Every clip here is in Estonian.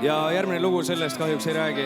Ja järgmine lugu sellest kahjuks ei räägi.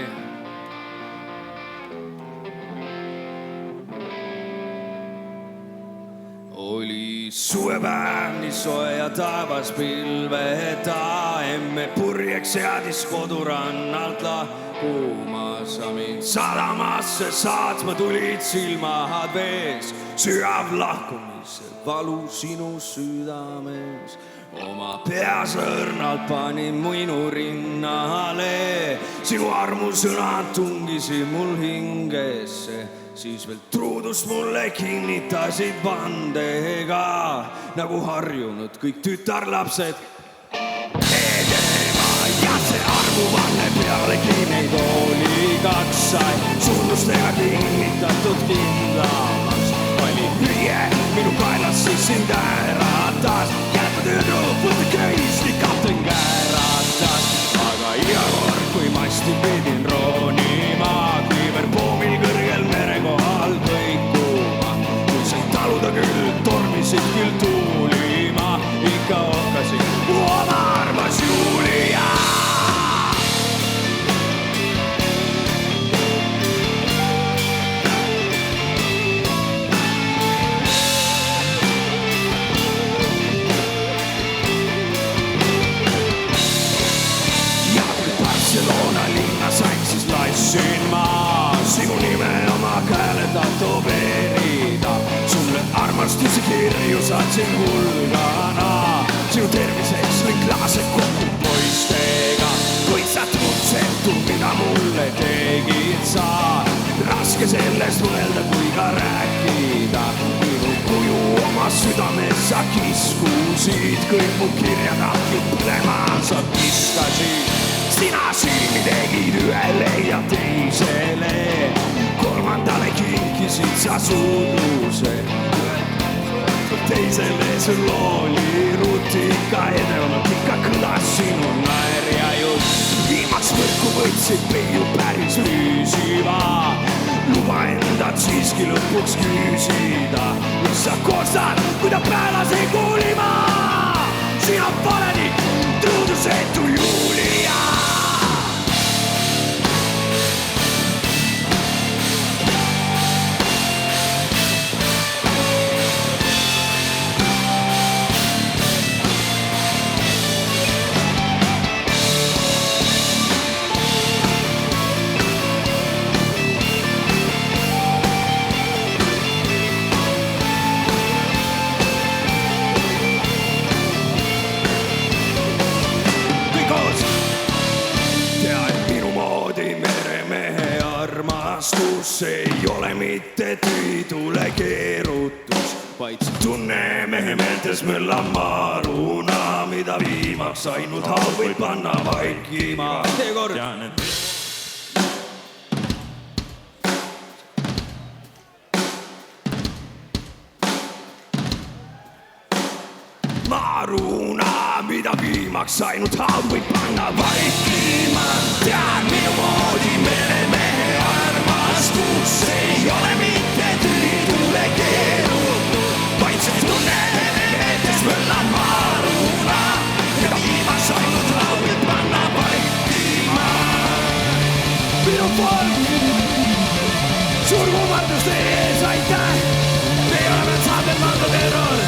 Oli suvepäev, nii soe ja taevas pilveta. Emme purjeks jäädis kodurannalt lahkuma. Sa mind sadamasse saatma tulid, silmad vees. Sügav lahkumise valu sinu südames. Oma peas õrnalt panin minu rinnale. Sinu armusõnad tungisi mul hingesse. Siis veel truudust mulle kinnitasid vandega. Nagu harjunud kõik tütarlapsed. Edema ja see armuvanne pealegi neid oli kaks. Sai sunnustega kinnitatud kindlamaks. Oli püie minu kaelas, siis sind äratas. Jätma töödrup, võtta köis, nii kapten käratas. Aga iga kord, kui masti pidin ronima, Kliiver poomil kõrgel merekohal kõikuma. Kui sain taluda küll, tormisid küll tuulima. Ikka ohkasin oma armas Julia. Laissin ma sinu nime oma käele tatoveerida. Sulle armastuse kirju saatsin hulgana. Sinu terviseks lõin klaase kokku poistega. Kuid sa tundsetu, mida mulle tegid sa. Raske sellest mõelda kui ka rääkida. Minu kuju oma südames sa kiskusid. Kõik mu kirjad ahju põlema sa kiskasid. Sina silmi tegid ühele ja teisele. Kolmandale kinkisid sa suudluse. Teisele sul oli rutika edenud. Ikka kõlas sinu naer ja jutt. Viimaks võrku võtsid peiu päris füüsiva. Luba endad siiski lõpuks küsida. Mis sa kostad, kui ta päälas ei kuulima. Sina pole nii truudusetu Julia. See ei ole mitte tüüdule keerutus, vaid see tunne mehe meeltes möllab maruna, mida viimaks ainult haud võib panna vaikima. Teekord! Maruna, mida viimaks ainult haud võib panna vaikima. Tead minu moodi meremehe armastus ei ole mitte tüüdule keerutus, vaid see tunne meeltes möllab maruna, mida viimaks ainult haud võib panna vaikima. Minu folk, suur kummardus teie ees, aitäh! Me oleme saadel Mando Terror.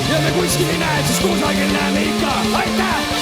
Ja me kuskil ei näe, siis kusagil näeme ikka. Aitäh!